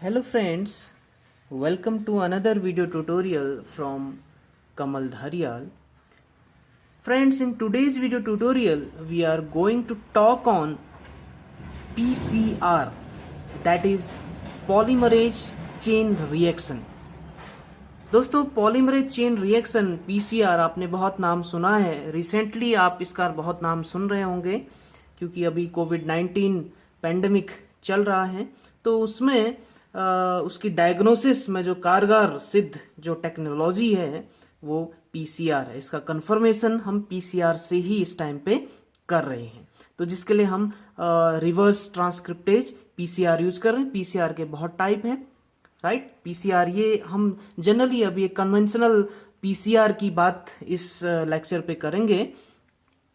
Hello friends, welcome to another video tutorial from Kamal Dharyal. Friends, in today's video tutorial we are going to talk on PCR, that is polymerase chain reaction. दोस्तों, polymerase chain reaction PCR आपने बहुत नाम सुना है. Recently आप इसका बहुत नाम सुन रहे होंगे क्योंकि अभी कोविड-19 पेंडेमिक चल रहा है. तो उसमें उसकी डायग्नोसिस में जो कारगर सिद्ध जो टेक्नोलॉजी है वो पीसीआर है. इसका कंफर्मेशन हम पीसीआर से ही इस टाइम पे कर रहे हैं. तो जिसके लिए हम रिवर्स ट्रांसक्रिप्टेज पीसीआर यूज कर रहे हैं. पीसीआर के बहुत टाइप हैं, राइट. पीसीआर ये हम जनरली अभी एक कन्वेंशनल पीसीआर की बात इस लेक्चर पे करेंगे.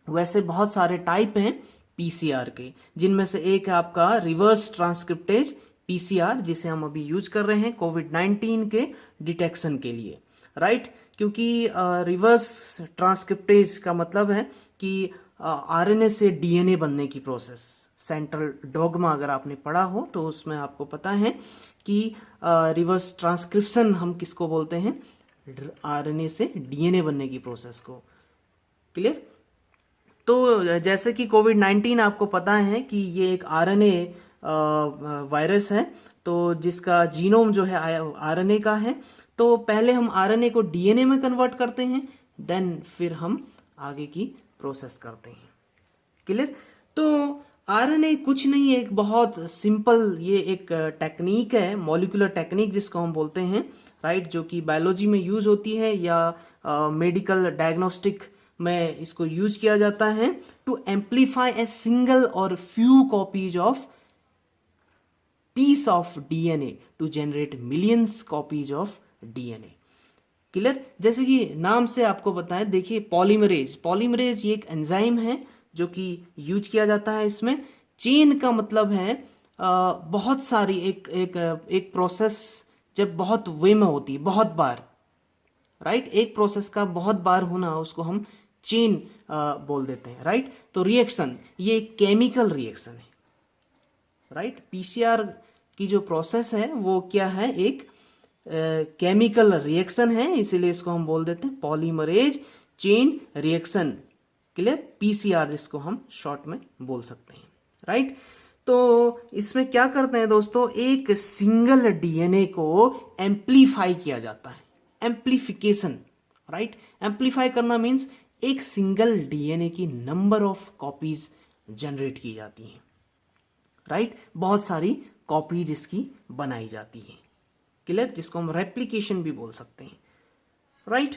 वैसे बहुत सारे टाइप हैं पीसीआर के, जिनमें से एक है आपका रिवर्स ट्रांसक्रिप्टेज पीसीआर, जिसे हम अभी यूज कर रहे हैं कोविड-19 के डिटेक्शन के लिए, राइट. क्योंकि रिवर्स ट्रांसक्रिप्टेज का मतलब है कि आरएनए से डीएनए बनने की प्रोसेस. सेंट्रल डॉगमा अगर आपने पढ़ा हो तो उसमें आपको पता है कि रिवर्स ट्रांसक्रिप्शन हम किसको बोलते हैं, आरएनए से डीएनए बनने की प्रोसेस को. क्लियर. तो जैसे कि कोविड-19 आपको पता है कि ये एक आरएनए वायरस है, तो जिसका जीनोम जो है आरएनए का है. तो पहले हम आरएनए को डीएनए में कन्वर्ट करते हैं, देन फिर हम आगे की प्रोसेस करते हैं. क्लियर. तो आरएनए कुछ नहीं है, एक बहुत सिंपल ये एक टेक्निक है, मॉलिक्यूलर टेक्निक जिसको हम बोलते हैं, राइट. जो कि बायोलॉजी में यूज होती है या मेडिकल डायग्नोस्टिक में इसको यूज किया जाता है टू एम्पलीफाई ए सिंगल और few copies of piece of DNA to generate millions copies of DNA. Clear. जैसे कि नाम से आपको बताएं, देखिए पॉलीमरेज ये एक एंजाइम है जो कि यूज किया जाता है. इसमें चेन का मतलब है बहुत सारी एक प्रोसेस जब बहुत वे में होती है, बहुत बार, राइट. एक प्रोसेस का बहुत बार होना उसको हम चेन बोल देते हैं, राइट. तो रिएक्शन ये केमिकल रिएक्शन है, राइट. पीसीआर की जो प्रोसेस है वो क्या है, एक केमिकल रिएक्शन है, इसीलिए इसको हम बोल देते हैं polymerase chain reaction. Clear. PCR जिसको हम शॉर्ट में बोल सकते हैं, राइट. तो इसमें क्या करते हैं दोस्तों, एक सिंगल डीएनए को एम्पलीफाई किया जाता है. Amplification, right. एम्पलीफाई करना मीन्स एक सिंगल डीएनए की नंबर ऑफ कॉपीज जनरेट की जाती हैं, राइट. बहुत सारी कॉपीज इसकी बनाई जाती हैं. क्लियर. जिसको हम रेप्लिकेशन भी बोल सकते हैं, राइट.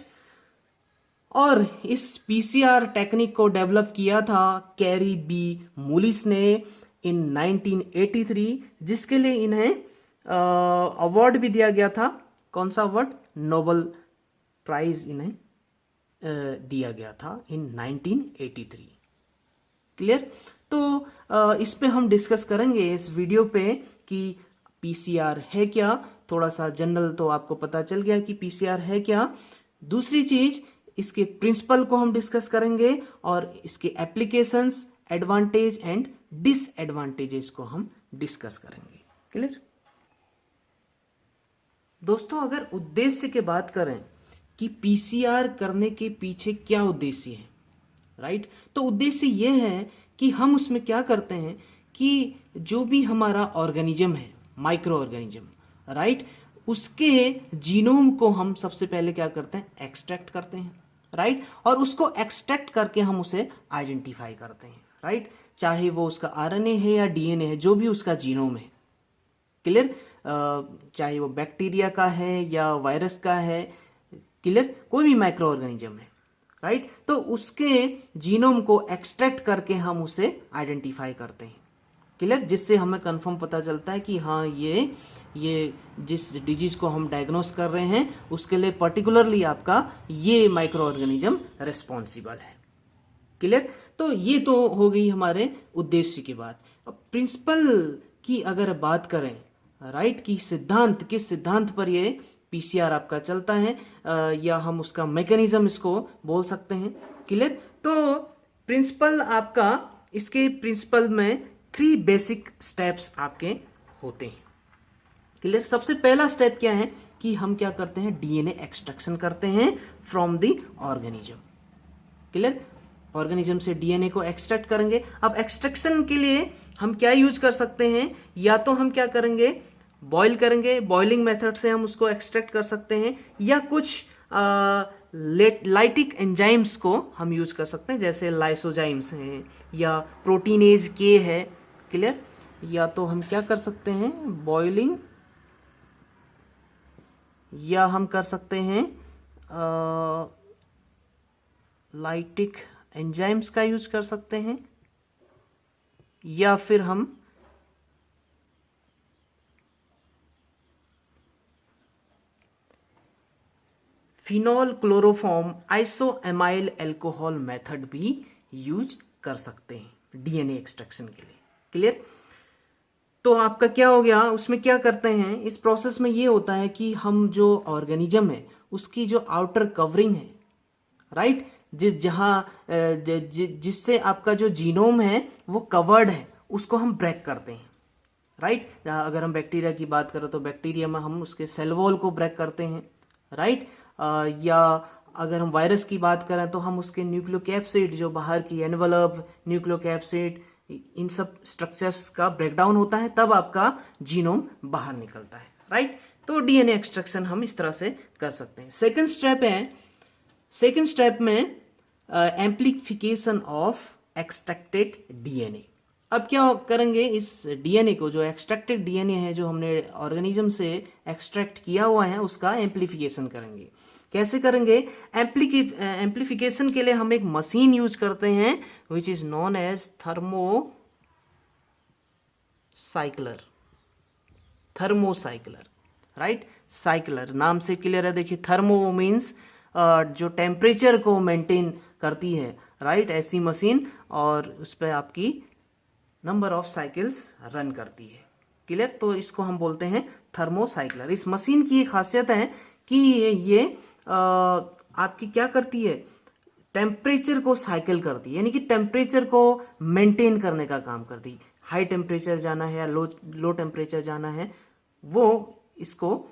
और इस पीसीआर टेक्निक को डेवलप किया था कैरी बी मूलिस ने इन 1983, जिसके लिए इन्हें अवार्ड भी दिया गया था. कौन सा अवार्ड, नोबेल प्राइज इन्हें दिया गया था इन 1983. क्लियर. तो इस पे हम डिस्कस करेंगे इस वीडियो पे कि पीसीआर है क्या. थोड़ा सा जनरल तो आपको पता चल गया कि पीसीआर है क्या. दूसरी चीज, इसके प्रिंसिपल को हम डिस्कस करेंगे और इसके एप्लीकेशंस, एडवांटेज एंड डिसएडवांटेजेस को हम डिस्कस करेंगे. क्लियर. दोस्तों, अगर उद्देश्य की बात करें कि पीसीआर करने के पीछे क्या उद्देश्य है, राइट. तो उद्देश्य यह है कि हम उसमें क्या करते हैं कि जो भी हमारा ऑर्गेनिज्म है, माइक्रो ऑर्गेनिज्म, राइट, उसके जीनोम को हम सबसे पहले क्या करते हैं, एक्सट्रैक्ट करते हैं, राइट. और उसको एक्सट्रैक्ट करके हम उसे आइडेंटिफाई करते हैं, राइट. चाहे वो उसका आरएनए है या डीएनए है, जो भी उसका जीनोम है. क्लियर. चाहे वो बैक्टीरिया का है या वायरस का है, क्लियर, कोई भी माइक्रो ऑर्गेनिज्म है, राइट. तो उसके जीनोम को एक्सट्रैक्ट करके हम उसे आइडेंटिफाई करते हैं. क्लियर. जिससे हमें कंफर्म पता चलता है कि हाँ ये जिस डिजीज को हम डायग्नोस कर रहे हैं उसके लिए पर्टिकुलरली आपका ये माइक्रो ऑर्गेनिज्म रिस्पॉन्सिबल है. क्लियर. तो ये तो हो गई हमारे उद्देश्य की बात. अब प्रिंसिपल की अगर बात करें, राइट, कि सिद्धांत, किस सिद्धांत पर ये पीसीआर आपका चलता है, या हम उसका मैकेनिज्म इसको बोल सकते हैं. क्लियर. तो प्रिंसिपल आपका, इसके प्रिंसिपल में 3 बेसिक स्टेप्स आपके होते हैं. क्लियर। सबसे पहला स्टेप क्या है कि हम क्या करते हैं, डीएनए एक्सट्रैक्शन करते हैं from the organism. Clear, organism से डीएनए को एक्सट्रैक्ट करेंगे। अब एक्सट्रैक्शन के लिए हम क्या यूज कर सकते हैं, या तो हम क्या करेंगे, बॉईल करेंगे, बॉइलिंग मेथड से हम उसको एक्सट्रैक्ट कर सकते हैं, या कुछ लाइटिक एंजाइम्स को हम यूज कर सकते हैं, जैसे लाइसोजाइम्स हैं या प्रोटीनेज के है। क्लियर, या तो हम क्या कर सकते हैं, बॉइलिंग, या हम कर सकते हैं लाइटिक एंजाइम्स का यूज कर सकते हैं, या फिर हम फिनॉल क्लोरोफॉर्म आइसोएमाइल अल्कोहल मेथड भी यूज कर सकते हैं डीएनए एक्सट्रैक्शन के लिए। क्लियर, तो आपका क्या हो गया, उसमें क्या करते हैं, इस प्रोसेस में ये होता है कि हम जो ऑर्गेनिज्म है उसकी जो आउटर कवरिंग है, राइट, जिससे आपका जो जीनोम है वो कवर्ड है, उसको हम ब्रेक करते हैं, राइट। अगर हम बैक्टीरिया की बात करें तो बैक्टीरिया में हम उसके सेल वॉल को ब्रेक करते हैं, राइट। या अगर हम वायरस की बात करें तो हम उसके न्यूक्लियोकैप्सिड, जो बाहर की एनवलप, न्यूक्लियोकैप्सिड, इन सब स्ट्रक्चर्स का ब्रेकडाउन होता है, तब आपका जीनोम बाहर निकलता है, राइट। तो डीएनए एक्सट्रैक्शन हम इस तरह से कर सकते हैं। सेकंड स्टेप में एम्प्लीफिकेशन ऑफ एक्सट्रैक्टेड डीएनए। अब क्या करेंगे, इस डीएनए को, जो एक्सट्रैक्टेड डीएनए है जो हमने ऑर्गेनिज्म से एक्सट्रैक्ट किया हुआ है, उसका एम्प्लीफिकेशन करेंगे। कैसे करेंगे, एम्प्लीफिकेशन के लिए हम एक मशीन यूज करते हैं which is known as thermocycler, right. Cycler नाम से क्लियर है, देखिए थर्मो मीन्स जो टेम्परेचर को मेंटेन करती है, राइट, ऐसी मशीन, और उस पर आपकी नंबर ऑफ साइकिल्स रन करती है। क्लियर, तो इसको हम बोलते हैं थर्मोसाइक्लर। इस मशीन की एक खासियत है कि ये आपकी क्या करती है, टेम्परेचर को साइकिल करती है, यानी कि टेम्परेचर को मेंटेन करने का काम करती है। हाई टेम्परेचर जाना है या लो टेम्परेचर जाना है, वो इसको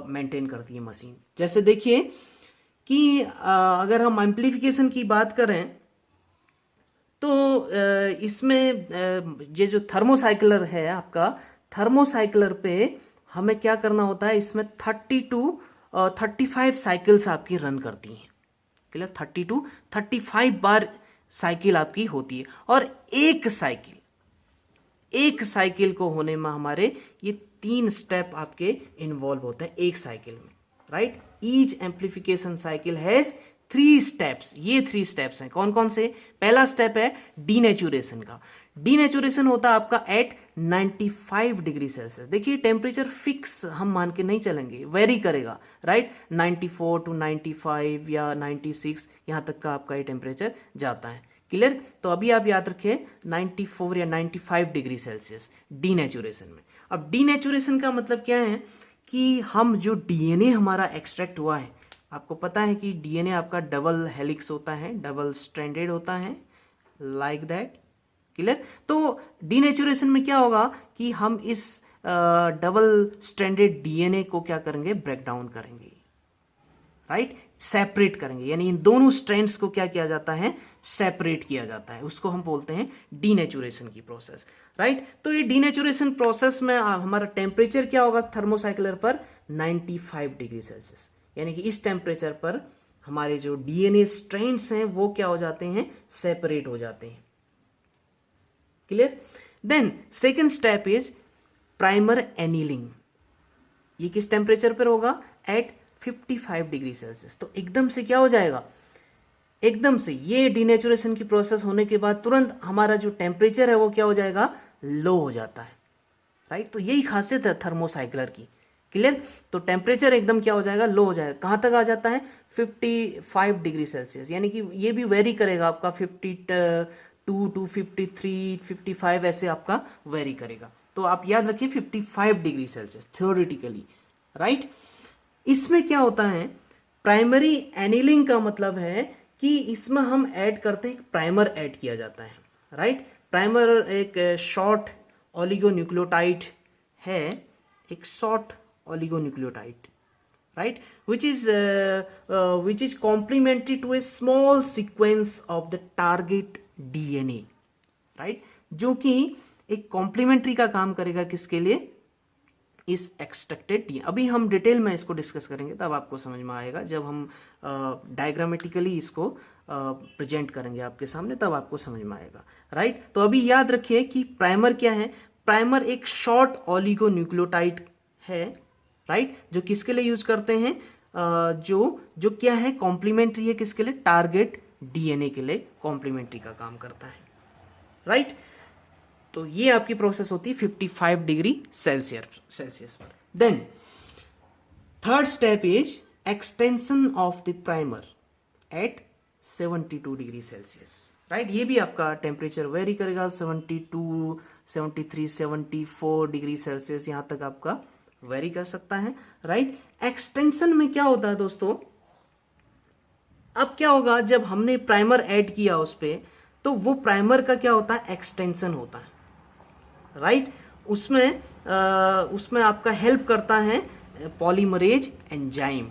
मेंटेन करती है मशीन। जैसे देखिए कि अगर हम एम्प्लीफिकेशन की बात करें तो इसमें ये जो थर्मोसाइक्लर है आपका, थर्मोसाइक्लर पे हमें क्या करना होता है, इसमें 30 to 35 साइकिल्स आपकी रन करती हैं। क्लियर, 30 to 35 बार साइकिल आपकी होती है, और एक साइकिल को होने में हमारे ये 3 स्टेप आपके इन्वॉल्व होते हैं एक साइकिल में, right. Each amplification cycle has 3 steps. ये 3 स्टेप्स हैं, कौन कौन से, पहला स्टेप है डीनेचुरेशन का। डीनेचुरेशन होता है आपका एट 95 डिग्री सेल्सियस। देखिए टेम्परेचर फिक्स हम मान के नहीं चलेंगे, वेरी करेगा, राइट। 94 to 95 या 96 यहां तक का आपका ये टेम्परेचर जाता है। क्लियर, तो अभी आप याद रखिए 94 या 95 डिग्री सेल्सियस डीनेचुरेशन में। अब डीनेचुरेशन का मतलब क्या है कि हम जो डीएनए हमारा एक्सट्रैक्ट हुआ है, आपको पता है कि डीएनए आपका डबल हेलिक्स होता है, डबल स्ट्रैंडेड होता है, लाइक दैट। क्लियर, तो डीनेचुरेशन में क्या होगा कि हम इस डबल स्ट्रैंडेड डीएनए को क्या करेंगे, ब्रेक डाउन करेंगे, राइट, सेपरेट करेंगे, यानी इन दोनों स्ट्रैंड्स को क्या किया जाता है, सेपरेट किया जाता है, उसको हम बोलते हैं डीनेचुरेशन की प्रोसेस, राइट। तो ये डीनेचुरेशन प्रोसेस में हमारा टेम्परेचर क्या होगा थर्मोसाइक्लर पर, 95 डिग्री सेल्सियस, यानी कि इस टेम्परेचर पर हमारे जो डीएनए स्ट्रैंड्स हैं वो क्या हो जाते हैं, सेपरेट हो जाते हैं। Clear, then second step is primer annealing. ये किस टेम्परेचर पर होगा, एट 55 डिग्री सेल्सियस। तो एकदम से क्या हो जाएगा, एकदम से ये डीनेचुरेशन की प्रोसेस होने के बाद तुरंत हमारा जो टेम्परेचर है वो क्या हो जाएगा, लो हो जाता है, राइट। तो यही खासियत है थर्मोसाइक्लर की। क्लियर, तो टेम्परेचर एकदम क्या हो जाएगा, लो हो जाएगा। कहां तक आ जाता है, 55 डिग्री सेल्सियस, यानी कि ये भी वेरी करेगा, आपका 52 to 53, 55 ऐसे आपका वेरी करेगा। तो आप याद रखिए 55 डिग्री सेल्सियस थ्योरेटिकली, राइट। इसमें क्या होता है, प्राइमरी एनीलिंग का मतलब है कि इसमें हम ऐड करते हैं, प्राइमर ऐड किया जाता है, राइट। प्राइमर एक शॉर्ट ओलिगोन्यूक्लियोटाइड है एक short oligonucleotide, right, which is complementary to a small sequence of the target DNA, right, जो कि एक कॉम्प्लीमेंट्री का काम करेगा किसके लिए, इस एक्सट्रैक्टेड डी। अभी हम डिटेल में इसको डिस्कस करेंगे, तब आपको समझ में आएगा, जब हम डायग्रामेटिकली इसको प्रेजेंट करेंगे आपके सामने, तब आपको समझ में आएगा, राइट। तो अभी याद रखिए कि प्राइमर क्या है, प्राइमर एक शॉर्ट ओलिगोन्यूक्लियोटाइड है, राइट, जो किसके लिए यूज करते हैं, जो क्या है, कॉम्प्लीमेंट्री है, किसके लिए, टारगेट डीएनए के लिए कॉम्प्लीमेंट्री का काम करता है, राइट। तो ये आपकी प्रोसेस होती है 55 डिग्री सेल्सियस पर। Then third step is extension of the primer at 72 degree Celsius, right. ये भी आपका टेम्परेचर वेरी करेगा, 72, 73, 74 डिग्री सेल्सियस यहां तक आपका वेरी कर सकता है, राइट। एक्सटेंशन में क्या होता है दोस्तों, अब क्या होगा, जब हमने प्राइमर ऐड किया उस पे, तो वो प्राइमर का क्या होता है, एक्सटेंशन होता है, राइट। उसमें आपका हेल्प करता है पॉलीमरेज एंजाइम,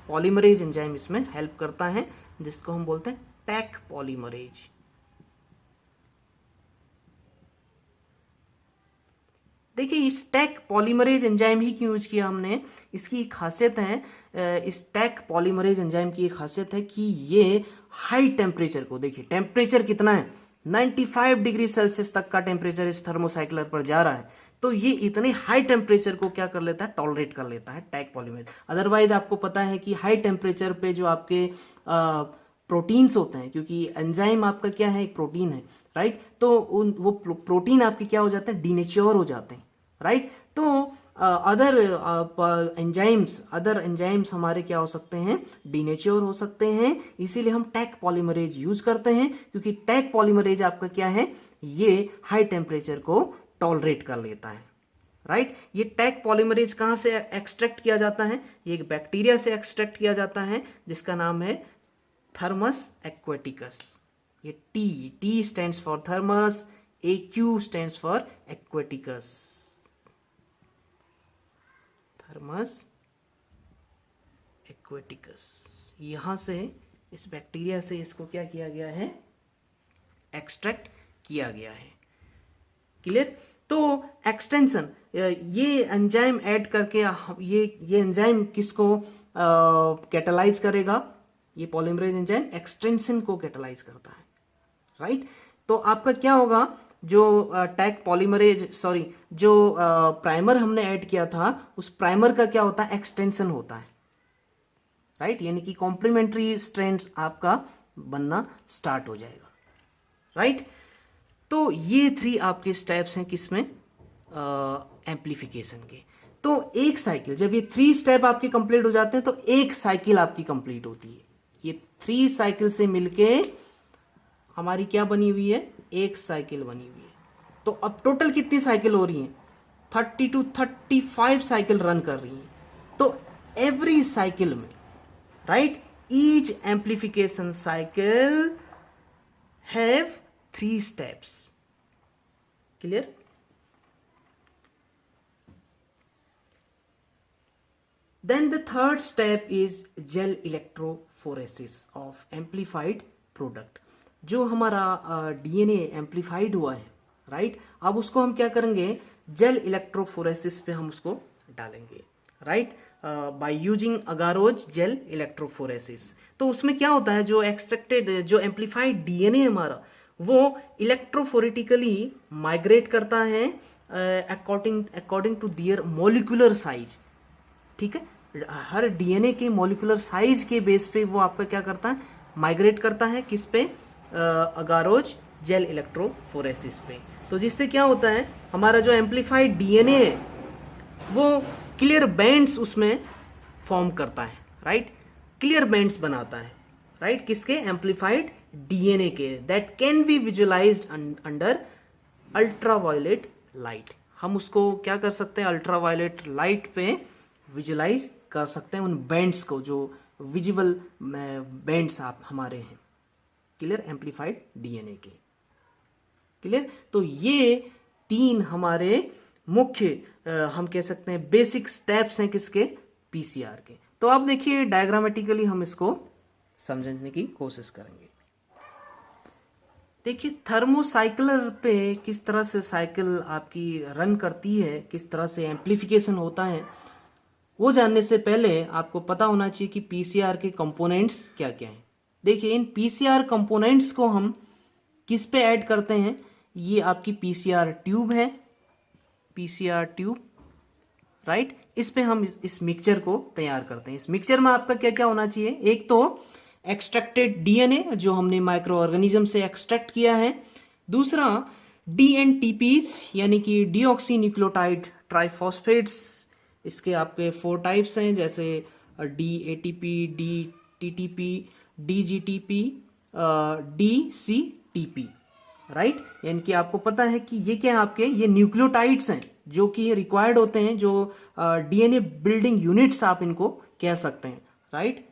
पॉलीमरेज एंजाइम इसमें हेल्प करता है, जिसको हम बोलते हैं टैक पॉलीमरेज। देखिए इस टैक पॉलीमरेज एंजाइम ही क्यों यूज किया हमने, इसकी एक खासियत है, इस टैक पॉलीमरेज एंजाइम की एक खासियत है कि ये हाई टेम्परेचर को, देखिए टेम्परेचर कितना है, 95 डिग्री सेल्सियस तक का टेम्परेचर इस थर्मोसाइक्लर पर जा रहा है, तो ये इतने हाई टेम्परेचर को क्या कर लेता है, टॉलरेट कर लेता है टैक पॉलीमरेज। अदरवाइज आपको पता है कि हाई टेम्परेचर पे जो आपके प्रोटीन्स होते हैं, क्योंकि एंजाइम आपका क्या है, एक प्रोटीन है, राइट, तो वो प्रोटीन आपके क्या हो जाते हैं, डीनेच्योर हो जाते हैं, राइट। तो अदर एंजाइम्स हमारे क्या हो सकते हैं, डीनेच्योर हो सकते हैं, इसीलिए हम टैक पॉलीमरेज यूज करते हैं, क्योंकि टैक पॉलीमरेज आपका क्या है, ये हाई टेम्परेचर को टॉलरेट कर लेता है, राइट। ये टैक पॉलीमरेज कहां से एक्सट्रैक्ट किया जाता है, ये एक बैक्टीरिया से एक्सट्रैक्ट किया जाता है, जिसका नाम है थर्मस एक्वेटिकस। ये T stands for thermos, AQ stands for aquaticus, Thermus aquaticus. यहां से, इस बैक्टीरिया से इसको क्या किया गया है, एक्सट्रैक्ट किया गया है, क्लियर। तो एक्सटेंशन, ये एंजाइम ऐड करके ये एंजाइम किसको कैटालाइज करेगा, ये पॉलीमरेज एंजाइम एक्सटेंशन को कैटालाइज करता है, राइट। तो आपका क्या होगा, जो टैक पॉलीमरेज जो प्राइमर हमने ऐड किया था, उस प्राइमर का क्या होता है, एक्सटेंशन होता है, राइट, यानी कि कॉम्प्लीमेंट्री स्ट्रैंड्स आपका बनना स्टार्ट हो जाएगा, राइट। तो ये 3 आपके स्टेप्स हैं किसमें, एम्प्लीफिकेशन के। तो एक साइकिल, जब ये 3 स्टेप आपके कंप्लीट हो जाते हैं, तो एक साइकिल आपकी कंप्लीट होती है। ये 3 साइकिल से मिलके हमारी क्या बनी हुई है, एक साइकिल बनी हुई है। तो अब टोटल कितनी साइकिल हो रही है, 30 to 35 साइकिल रन कर रही है। तो एवरी साइकिल में, right, each amplification cycle have 3 steps, clear। Then the third step is gel electrophoresis of amplified product। जो हमारा DNA एम्प्लीफाइड हुआ है, राइट, अब उसको हम क्या करेंगे, जेल इलेक्ट्रोफोरेसिस पे हम उसको डालेंगे, right, by using agarose gel electrophoresis. तो उसमें क्या होता है, जो एक्सट्रैक्टेड, जो एम्प्लीफाइड DNA हमारा, वो इलेक्ट्रोफोरेटिकली माइग्रेट करता है according to their molecular size, ठीक है। हर डीएनए के मोलिकुलर साइज के बेस पे वो आपका क्या करता है, माइग्रेट करता है, किस पे, अगारोज जेल इलेक्ट्रोफोरेसिस पे। तो जिससे क्या होता है, हमारा जो एम्प्लीफाइड डीएनए है वो क्लियर बैंड्स उसमें फॉर्म करता है, राइट, क्लियर बैंड्स बनाता है, राइट, किसके, एम्प्लीफाइड डीएनए के, that can be visualised under ultraviolet light. हम उसको क्या कर सकते हैं, अल्ट्रावायलेट लाइट पे विजुअलाइज कर सकते हैं उन बैंड्स को, जो विजिबल बैंड्स आप हमारे हैं, क्लियर, एम्प्लीफाइड डीएनए के, क्लियर। तो ये 3 हमारे मुख्य हम कह सकते हैं बेसिक स्टेप्स हैं किसके, पीसीआर के। तो अब देखिए डायग्रामेटिकली हम इसको समझने की कोशिश करेंगे। देखिए थर्मोसाइक्लर पे किस तरह से साइकिल आपकी रन करती है, किस तरह से एम्प्लीफिकेशन होता है, वो जानने से पहले आपको पता होना चाहिए कि पीसीआर के कंपोनेंट्स क्या क्या हैं। देखिए इन पीसीआर कंपोनेंट्स को हम किस पे ऐड करते हैं, ये आपकी पीसीआर ट्यूब है, पीसीआर ट्यूब, राइट। इस पे हम इस मिक्सचर को तैयार करते हैं। इस मिक्सचर में आपका क्या क्या होना चाहिए, एक तो एक्सट्रैक्टेड डीएनए जो हमने माइक्रो ऑर्गेनिज्म से एक्सट्रैक्ट किया है, दूसरा डीएनटीपीज यानी कि डीऑक्सी न्यूक्लियोटाइड ट्राइफॉस्फेट्स, इसके आपके 4 टाइप्स हैं जैसे डीएटीपी, डीटीटीपी, डीजीटीपी, डीसीटीपी, राइट। यानी कि आपको पता है कि ये क्या है, आपके ये न्यूक्लियोटाइड्स हैं जो कि रिक्वायर्ड होते हैं, जो डीएनए बिल्डिंग यूनिट्स आप इनको कह सकते हैं, राइट।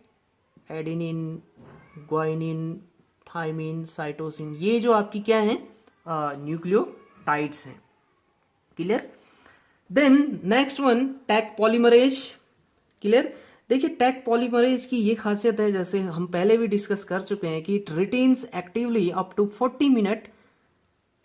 एडेनिन, ग्वाइनिन, थाइमिन, साइटोसिन, ये जो आपकी क्या है न्यूक्लियोटाइड्स हैं, clear. Then next one Taq polymerase, clear. देखिए टैक पॉलीमरेज की ये खासियत है, जैसे हम पहले भी डिस्कस कर चुके हैं कि it retains actively up to 40 minute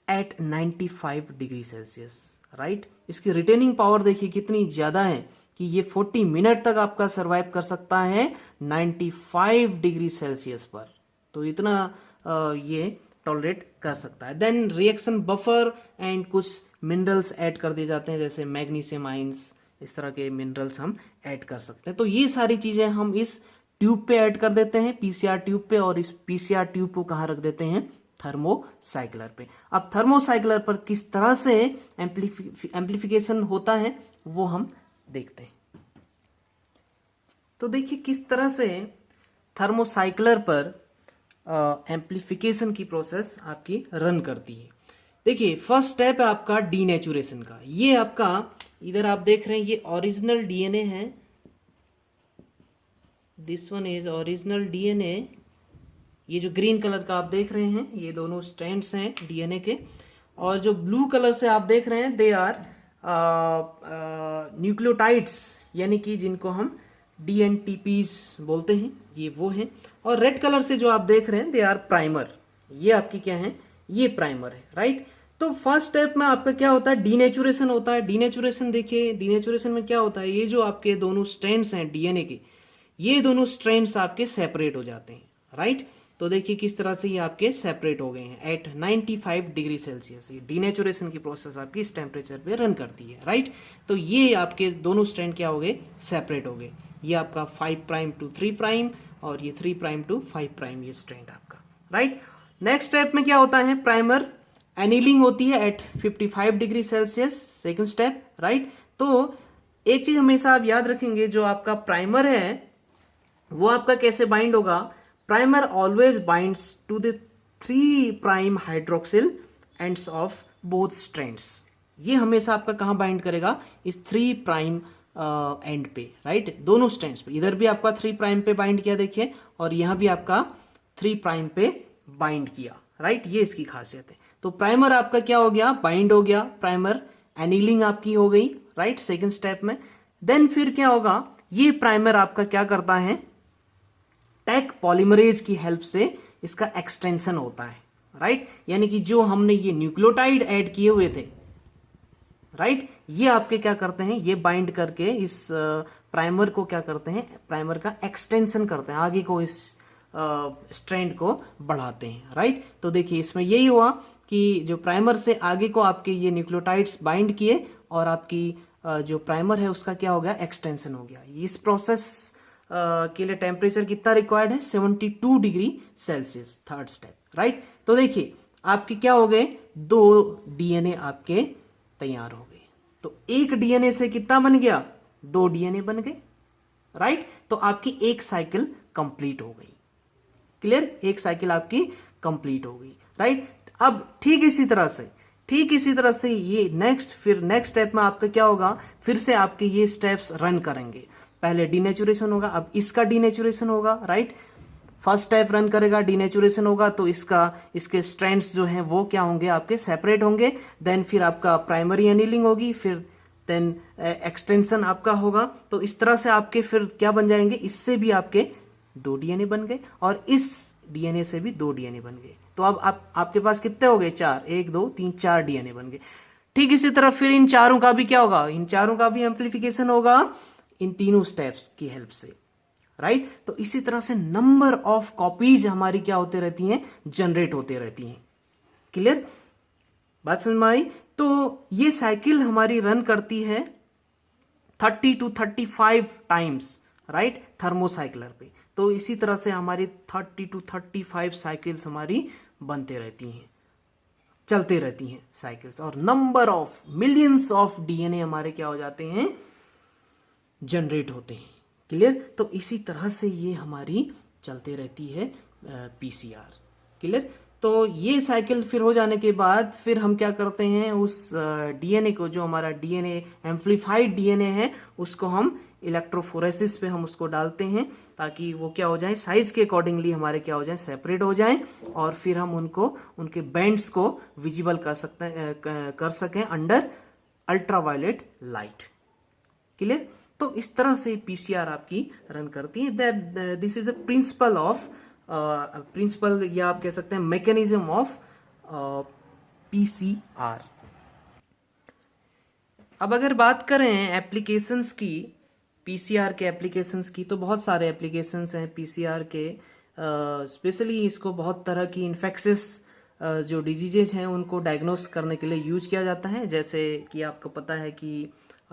at 95 degree Celsius, right. इसकी रिटेनिंग पावर देखिए कितनी ज्यादा है कि ये 40 मिनट तक आपका सरवाइव कर सकता है 95 डिग्री सेल्सियस पर, तो इतना ये टॉलरेट कर सकता है। देन रिएक्शन बफर एंड कुछ मिनरल्स ऐड कर दिए जाते हैं जैसे मैग्नीशियम आयंस, इस तरह के मिनरल्स हम ऐड कर सकते हैं। तो ये सारी चीजें हम इस ट्यूब पे ऐड कर देते हैं, पीसीआर ट्यूब पे, और इस पीसीआर ट्यूब को कहाँ रख देते हैं, थर्मोसाइक्लर पे। अब थर्मोसाइक्लर पर किस तरह से एम्प्लीफिकेशन होता है वो हम देखते हैं। तो देखिए किस तरह से थर्मोसाइक्लर पर एम्प्लीफिकेशन की प्रोसेस आपकी रन करती है। देखिए फर्स्ट स्टेप है आपका डीनेचुरेशन का। ये आपका इधर आप देख रहे हैं ये ओरिजिनल डीएनए है, this one is original DNA. ये जो ग्रीन कलर का आप देख रहे हैं ये दोनों स्ट्रैंड्स हैं डीएनए के, और जो ब्लू कलर से आप देख रहे हैं दे आर न्यूक्लियोटाइड्स, यानी कि जिनको हम डीएनटीपीज बोलते हैं, ये वो हैं। और रेड कलर से जो आप देख रहे हैं दे आर प्राइमर, ये आपकी क्या है, ये प्राइमर है, राइट। तो फर्स्ट स्टेप में आपका क्या होता है, डीनेचुरेशन होता है। डीनेचुरेशन देखिए, डीनेचुरेशन में क्या होता है, ये जो आपके दोनों स्ट्रैंड्स हैं डीएनए के, ये दोनों स्ट्रैंड्स आपके सेपरेट हो जाते हैं, राइट। तो देखिए किस तरह से ये आपके सेपरेट हो गए हैं एट 95 डिग्री सेल्सियस। ये डीनेचुरेशन की प्रोसेस आपकी इस टेम्परेचर पे रन करती है, राइट। तो ये आपके दोनों स्ट्रैंड क्या हो गए, सेपरेट हो गए। ये आपका 5 प्राइम टू 3 प्राइम और ये 3 प्राइम टू 5 प्राइम, ये स्ट्रैंड आपका, राइट। नेक्स्ट स्टेप में क्या होता है, प्राइमर एनीलिंग होती है at 55 degree Celsius, second step, right. तो एक चीज हमेशा आप याद रखेंगे, जो आपका प्राइमर है वो आपका कैसे बाइंड होगा, primer always binds to the 3 prime hydroxyl ends of both strands. ये हमेशा आपका कहां बाइंड करेगा, इस 3 प्राइम एंड पे, राइट, दोनों स्ट्रैंड्स पे। इधर भी आपका 3 प्राइम पे बाइंड किया देखिए, और यहां भी आपका 3 प्राइम पे बाइंड किया, राइट। ये इसकी खासियत है। तो प्राइमर आपका क्या हो गया, बाइंड हो गया, प्राइमर एनीलिंग आपकी हो गई, राइट, सेकंड स्टेप में। देन फिर क्या होगा, ये प्राइमर आपका क्या करता है, टैक पॉलीमरेज की हेल्प से इसका एक्सटेंशन होता है, राइट। यानी कि जो हमने ये न्यूक्लियोटाइड ऐड किए हुए थे, राइट, ये आपके क्या करते हैं, ये बाइंड करके इस प्राइमर को क्या करते हैं, प्राइमर का एक्सटेंशन करते हैं, आगे को इस स्ट्रैंड को बढ़ाते हैं, राइट। तो देखिए इसमें यही हुआ कि जो प्राइमर से आगे को आपके ये न्यूक्लियोटाइड्स बाइंड किए और आपकी जो प्राइमर है उसका क्या हो गया, एक्सटेंशन हो गया। इस प्रोसेस के लिए टेम्परेचर कितना रिक्वायर्ड है, 72 degree Celsius, third step, right. तो देखिए आपके क्या हो गए, 2 डीएनए आपके तैयार हो गए। तो एक डीएनए से कितना बन गया, 2 डीएनए बन गए, राइट। तो आपकी एक साइकिल कंप्लीट हो गई, क्लियर, एक साइकिल आपकी कंप्लीट हो गई, राइट। अब ठीक इसी तरह से ये फिर नेक्स्ट स्टेप में आपका क्या होगा, फिर से आपके ये स्टेप्स रन करेंगे। पहले डीनेचुरेशन होगा, अब इसका डीनेचुरेशन होगा, राइट। फर्स्ट स्टेप रन करेगा, डीनेचुरेशन होगा, तो इसके स्ट्रैंड्स जो हैं वो क्या होंगे, आपके सेपरेट होंगे। देन फिर आपका प्राइमरी एनीलिंग होगी, फिर देन एक्सटेंशन आपका होगा। तो इस तरह से आपके फिर क्या बन जाएंगे, इससे भी आपके 2 डीएनए बन गए और इस डीएनए से भी 2 डीएनए बन गए। तो अब आपके पास कितने हो गए, 4, 1 2 3 4 डीएनए बन गए। ठीक इसी तरह फिर इन चारों का भी क्या होगा, इन चारों का भी एम्प्लीफिकेशन होगा इन तीनों स्टेप्स की हेल्प से, राइट। तो इसी तरह से नंबर ऑफ कॉपीज हमारी क्या होते रहती हैं, जनरेट होते रहती हैं। क्लियर, बात समझ में आई। तो ये साइकिल हमारी रन करती है 30 to 35 टाइम्स, राइट, थर्मोसाइक्लर पे। तो इसी तरह से हमारी 30 to 35 साइकिल्स हमारी बनते रहती हैं, चलते रहती हैं साइकिल्स, और number of millions of DNA हमारे क्या हो जाते हैं, जनरेट होते हैं। क्लियर, तो इसी तरह से ये हमारी चलते रहती है पीसीआर। क्लियर, तो ये साइकिल फिर हो जाने के बाद फिर हम क्या करते हैं, उस डीएनए को, जो हमारा डीएनए एम्प्लीफाइड डीएनए है, उसको हम इलेक्ट्रोफोरेसिस पे हम उसको डालते हैं, ताकि वो क्या हो जाए, साइज के अकॉर्डिंगली हमारे क्या हो जाए, सेपरेट हो जाएं, और फिर हम उनको, उनके बैंड्स को विजिबल कर सकें अंडर अल्ट्रावायलेट लाइट। क्लियर, तो इस तरह से पीसीआर आपकी रन करती है। That this is a principle या आप कह सकते हैं मैकेनिज्म ऑफ पीसीआर। अब अगर बात करें एप्लीकेशंस की, पीसीआर के एप्लीकेशंस की, तो बहुत सारे एप्लीकेशंस हैं पीसीआर के। स्पेशली इसको बहुत तरह की इन्फेक्शियस जो डिजीजेज हैं उनको डायग्नोस करने के लिए यूज किया जाता है। जैसे कि आपको पता है कि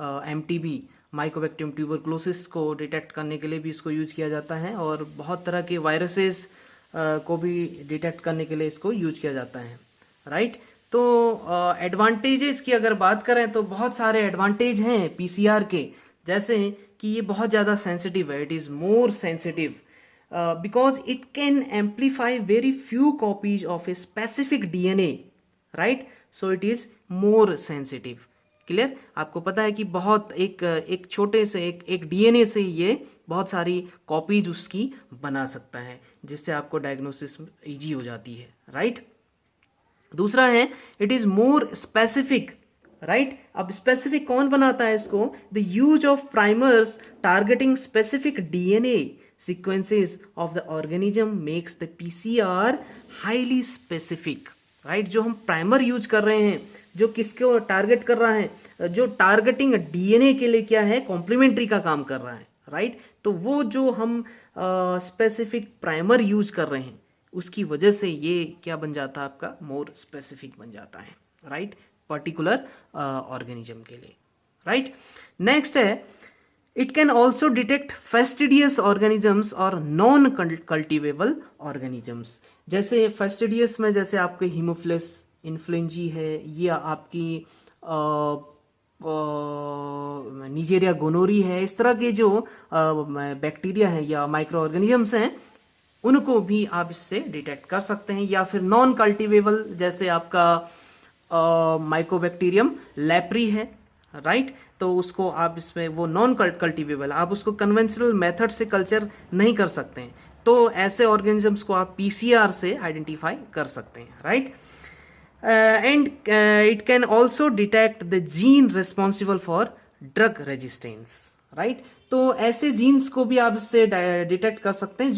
एमटीबी, माइकोबैक्टीरियम ट्यूबरकुलोसिस को डिटेक्ट करने के लिए भी इसको यूज किया जाता है, और बहुत तरह के वायरसेस को भी डिटेक्ट करने के लिए इसको यूज किया जाता है, राइट। तो एडवांटेजेस की अगर बात करें तो बहुत सारे एडवांटेज हैं पीसीआर के, जैसे कि ये बहुत ज़्यादा सेंसिटिव है, it is more sensitive because it can amplify very few copies of a specific DNA, right, so it is more sensitive. Clear, आपको पता है कि बहुत एक छोटे से एक डीएनए से ये बहुत सारी कॉपीज उसकी बना सकता है, जिससे आपको डायग्नोसिस इजी हो जाती है, राइट। दूसरा है it is more specific, right. अब स्पेसिफिक कौन बनाता है इसको, the use of primers targeting specific DNA sequences of the organism makes the PCR highly specific, right. जो हम प्राइमर यूज कर रहे हैं, जो किसको टारगेट कर रहा है, जो टारगेटिंग डीएनए के लिए क्या है, कॉम्प्लीमेंट्री का काम कर रहा है, राइट। तो वो जो हम स्पेसिफिक प्राइमर यूज कर रहे हैं, उसकी वजह से ये क्या बन जाता है, आपका मोर स्पेसिफिक बन जाता है, राइट, पर्टिकुलर ऑर्गेनिज्म के लिए, राइट। नेक्स्ट है it can also detect fastidious organisms और नॉन कल्टिवेबल ऑर्गेनिजम्स। जैसे फेस्टिडियस में जैसे आपके हीमोफिलस इन्फ्लुएंजी है, ये आपकी निजेरिया गोनोरी है, इस तरह के जो बैक्टीरिया है या माइक्रो ऑर्गेनिजम्स हैं, उनको भी आप इससे डिटेक्ट कर सकते हैं। या फिर नॉन कल्टिवेबल, जैसे आपका माइकोबैक्टीरियम लैप्री है, राइट, तो उसको आप इसमें, वो नॉन कल्टिवेबल, आप उसको कन्वेंशनल मेथड से कल्चर नहीं कर सकते हैं, तो ऐसे ऑर्गेनिजम्स को आप पीसीआर से आइडेंटिफाई कर सकते हैं, right. And it can also detect the gene responsible for drug resistance, right. तो ऐसे जीन्स को भी आप इससे डिटेक्ट कर सकते हैं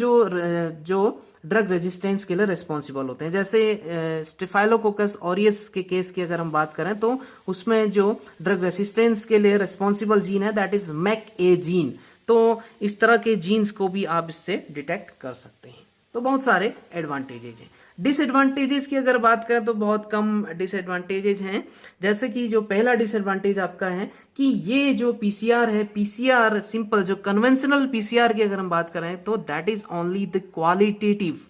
जो ड्रग रेजिस्टेंस के लिए रिस्पॉन्सिबल होते हैं। जैसे स्टेफाइलोकोकस ऑरियस के केस की अगर हम बात करें, तो उसमें जो ड्रग रेजिस्टेंस के लिए रिस्पॉन्सिबल जीन है, that is mec A gene. तो इस तरह के जीन्स को भी आप इससे डिटेक्ट कर सकते हैं। तो बहुत सारे एडवांटेजेज हैं। डिसएडवांटेजेस की अगर बात करें तो बहुत कम डिसएडवांटेजेस हैं। जैसे कि जो पहला डिसएडवांटेज आपका है कि ये जो पीसीआर है, पीसीआर सिंपल, जो कन्वेंशनल पीसीआर की अगर हम बात करें तो that is only the qualitative,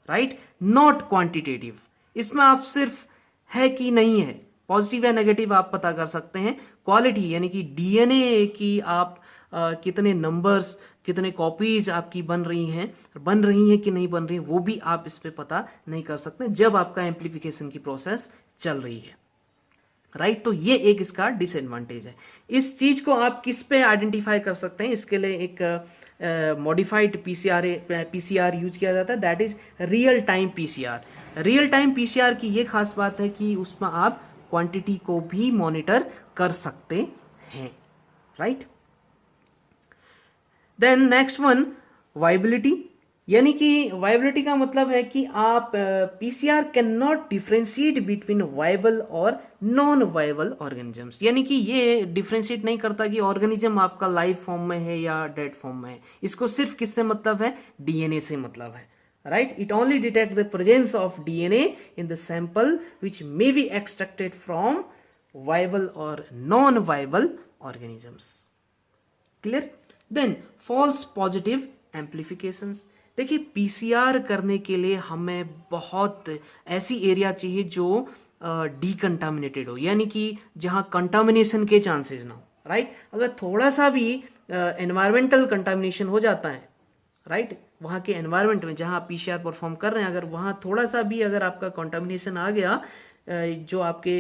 right, not quantitative. इसमें आप सिर्फ है कि नहीं है, पॉजिटिव या नेगेटिव आप पता कर सकते हैं। क्वालिटी यानी कि डीएनए की आप कितने नंबर्स, कितने कॉपीज आपकी बन रही हैं कि नहीं बन रही हैं, वो भी आप इस पे पता नहीं कर सकते जब आपका एम्प्लीफिकेशन की प्रोसेस चल रही है, राइट तो ये एक इसका डिसएडवांटेज है। इस चीज को आप किस पे आइडेंटिफाई कर सकते हैं, इसके लिए एक मॉडिफाइड पीसीआर यूज किया जाता है, that is real time PCR. Real time PCR की ये खास बात है कि उसमें आप क्वांटिटी को भी मॉनिटर कर सकते हैं, right. Then next one, viability. यानी कि वाइबिलिटी का मतलब है कि आप PCR cannot differentiate between viable और नॉन वाइबल ऑर्गेनिजम्स। यानी कि ये डिफ्रेंशिएट नहीं करता कि ऑर्गेनिज्म आपका लाइव फॉर्म में है या डेड फॉर्म में है। इसको सिर्फ किससे मतलब है, डीएनए से मतलब है, right. It only detect the presence of DNA in the sample which may be extracted from viable और non viable organisms. Clear. Then false positive amplifications. देखिए पीसीआर करने के लिए हमें बहुत ऐसी एरिया चाहिए जो डीकंटामिनेटेड हो, यानी कि जहां कंटामिनेशन के चांसेस ना हो, राइट। अगर थोड़ा सा भी एनवायरमेंटल कंटामिनेशन हो जाता है, राइट, वहां के एनवायरमेंट में जहां आप पीसीआर परफॉर्म कर रहे हैं, अगर वहां थोड़ा सा भी अगर आपका कंटामिनेशन आ गया, जो आपके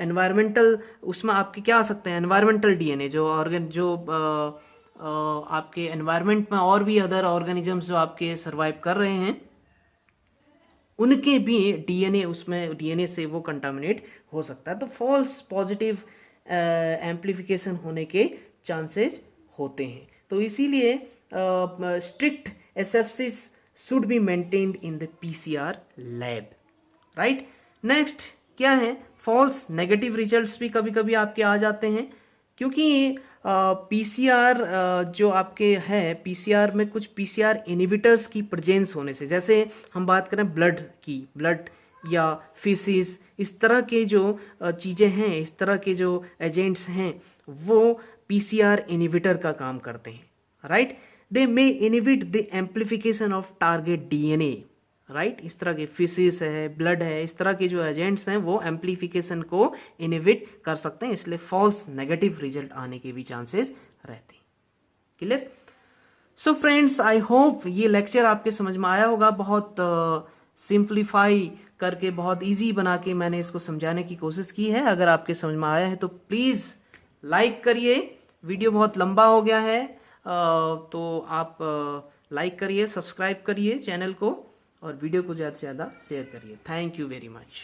एनवायरमेंटल उसमें आपके क्या आ सकते हैं, एनवायरमेंटल डीएनए जो ऑर्गन जो आपके एनवायरनमेंट में और भी अदर ऑर्गेनिजम्स जो आपके सरवाइव कर रहे हैं, उनके भी डीएनए उसमें डीएनए से वो कंटामिनेट हो सकता है। तो फॉल्स पॉजिटिव एम्प्लीफिकेशन होने के चांसेस होते हैं। तो इसीलिए strict SFCs should be maintained in the PCR lab, right. Next क्या है, फॉल्स नेगेटिव रिजल्ट्स भी कभी कभी आपके आ जाते हैं, क्योंकि पीसीआर जो आपके है, पीसीआर में कुछ पीसीआर इनहिबिटर्स की प्रेजेंस होने से, जैसे हम बात करें ब्लड की, ब्लड या फिसिस, इस तरह के जो चीज़ें हैं, इस तरह के जो एजेंट्स हैं, वो पीसीआर इनहिबिटर का काम करते हैं, right. They may inhibit the amplification of target DNA, right. इस तरह के फिसिस है, ब्लड है, इस तरह के जो एजेंट्स हैं वो एम्प्लीफिकेशन को इनहिबिट कर सकते हैं, इसलिए फॉल्स नेगेटिव रिजल्ट आने के भी चांसेस रहते हैं। Clear. So friends, I hope ये लेक्चर आपके समझ में आया होगा। बहुत सिंप्लीफाई करके, बहुत इजी बना के मैंने इसको समझाने की कोशिश की है। अगर आपके समझ में आया है तो प्लीज़ लाइक करिए। वीडियो बहुत लंबा हो गया है, तो आप लाइक करिए, सब्सक्राइब करिए चैनल को, और वीडियो को ज़्यादा से ज़्यादा शेयर करिए। Thank you very much.